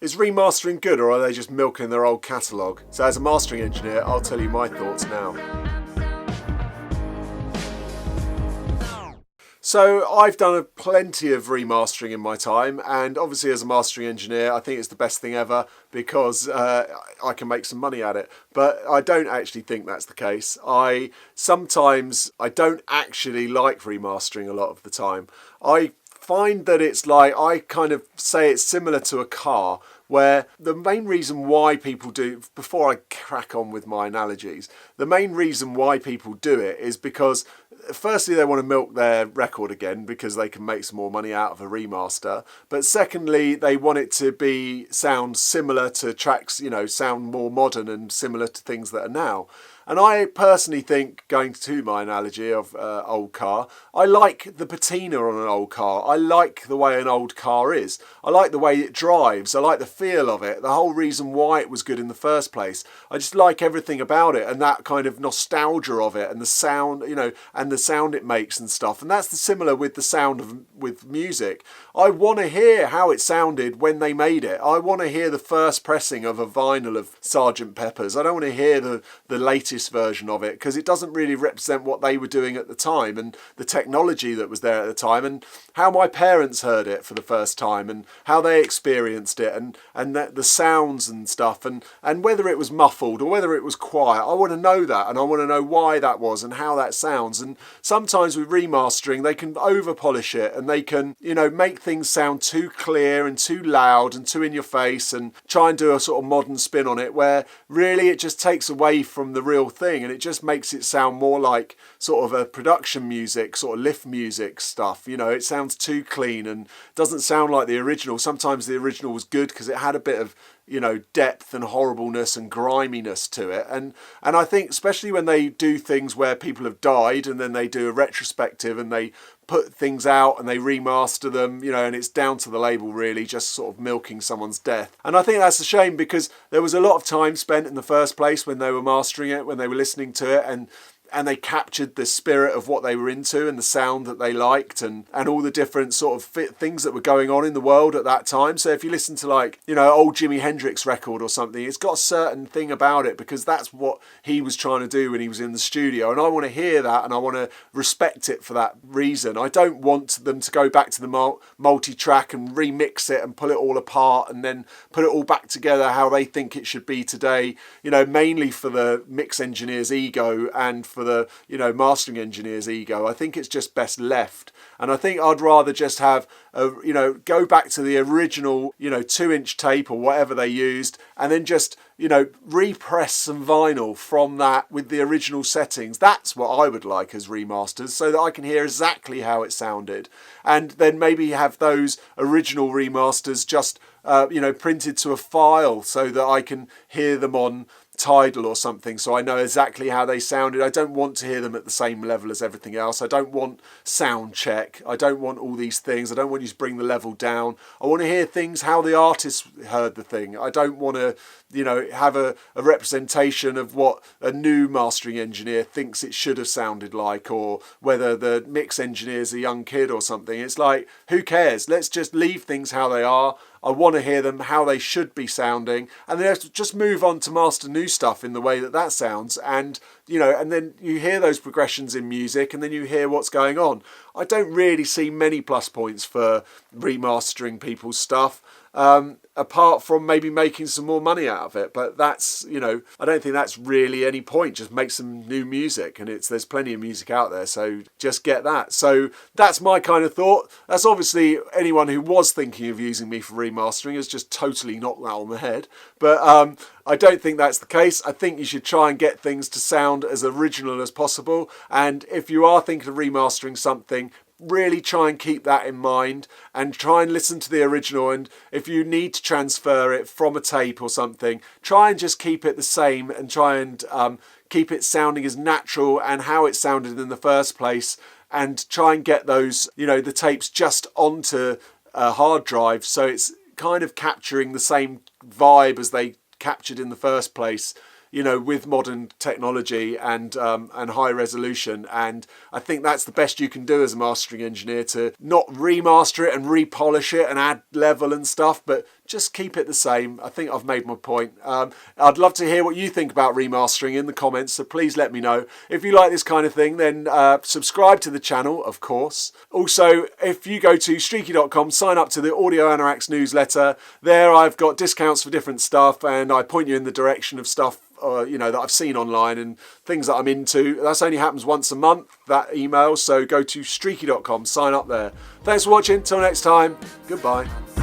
Is remastering good, or are they just milking their old catalogue? So as a mastering engineer, I'll tell you my thoughts now. So I've done plenty of remastering in my time, and obviously as a mastering engineer I think it's the best thing ever because I can make some money at it. But I don't actually think that's the case. Sometimes I don't actually like remastering a lot of the time. I find that it's like, I kind of say it's similar to a car, where the main reason why people do, before I crack on with my analogies, the main reason why people do it is because firstly they want to milk their record again because they can make some more money out of a remaster, but secondly they want it to sound similar to tracks, sound more modern and similar to things that are now. And I personally think, going to my analogy of old car, I like the patina on an old car. I like the way an old car is. I like the way it drives. I like the feel of it. The whole reason why it was good in the first place. I just like everything about it and that kind of nostalgia of it and the sound, and the sound it makes and stuff. And that's similar with the sound with music. I want to hear how it sounded when they made it. I want to hear the first pressing of a vinyl of Sgt. Pepper's. I don't want to hear the latest version of it because it doesn't really represent what they were doing at the time and the technology that was there at the time and how my parents heard it for the first time and how they experienced it and the sounds and stuff and whether it was muffled or whether it was quiet. I want to know that, and I want to know why that was and how that sounds. And sometimes with remastering they can over polish it and they can make things sound too clear and too loud and too in your face and try and do a sort of modern spin on it where really it just takes away from the real thing and it just makes it sound more like sort of a production music, sort of lift music stuff. It sounds too clean and doesn't sound like the original. Sometimes the original was good because it had a bit of depth and horribleness and griminess to it. And I think especially when they do things where people have died and then they do a retrospective and they put things out and they remaster them, and it's down to the label really just sort of milking someone's death. And I think that's a shame because there was a lot of time spent in the first place when they were mastering it, when they were listening to it, and they captured the spirit of what they were into and the sound that they liked and all the different sort of things that were going on in the world at that time. So if you listen to old Jimi Hendrix record or something, it's got a certain thing about it because that's what he was trying to do when he was in the studio. And I want to hear that and I want to respect it for that reason. I don't want them to go back to the multi-track and remix it and pull it all apart and then put it all back together how they think it should be today, mainly for the mix engineer's ego and for the mastering engineer's ego. I think it's just best left, and I think I'd rather just have go back to the original 2-inch tape or whatever they used and then just repress some vinyl from that with the original settings. That's what I would like as remasters, so that I can hear exactly how it sounded, and then maybe have those original remasters just printed to a file so that I can hear them on Tidal or something, so I know exactly how they sounded. I don't want to hear them at the same level as everything else. I don't want sound check. I don't want all these things. I don't want you to bring the level down. I want to hear things how the artist heard the thing. I don't want to have a representation of what a new mastering engineer thinks it should have sounded like, or whether the mix engineer's a young kid or something. It's like, who cares? Let's just leave things how they are. I want to hear them how they should be sounding, and then just move on to master new stuff in the way that sounds, and and then you hear those progressions in music, and then you hear what's going on. I don't really see many plus points for remastering people's stuff, apart from maybe making some more money out of it. But that's, I don't think that's really any point. Just make some new music, and there's plenty of music out there, so just get that. So that's my kind of thought. That's obviously anyone who was thinking of using me for remastering has just totally knocked that on the head. But I don't think that's the case. I think you should try and get things to sound as original as possible. And if you are thinking of remastering something, really try and keep that in mind and try and listen to the original. And if you need to transfer it from a tape or something, try and just keep it the same and try and keep it sounding as natural and how it sounded in the first place, and try and get those, the tapes just onto a hard drive so it's kind of capturing the same vibe as they captured in the first place. you know, with modern technology and high resolution. And I think that's the best you can do as a mastering engineer, to not remaster it and repolish it and add level and stuff, but just keep it the same. I think I've made my point. I'd love to hear what you think about remastering in the comments, so please let me know. If you like this kind of thing, then subscribe to the channel, of course. Also, if you go to streaky.com, sign up to the Audio Anoraks newsletter. There I've got discounts for different stuff, and I point you in the direction of stuff you know, that I've seen online and things that I'm into. That only happens once a month, that email, so go to streaky.com, sign up there. Thanks for watching, till next time, goodbye.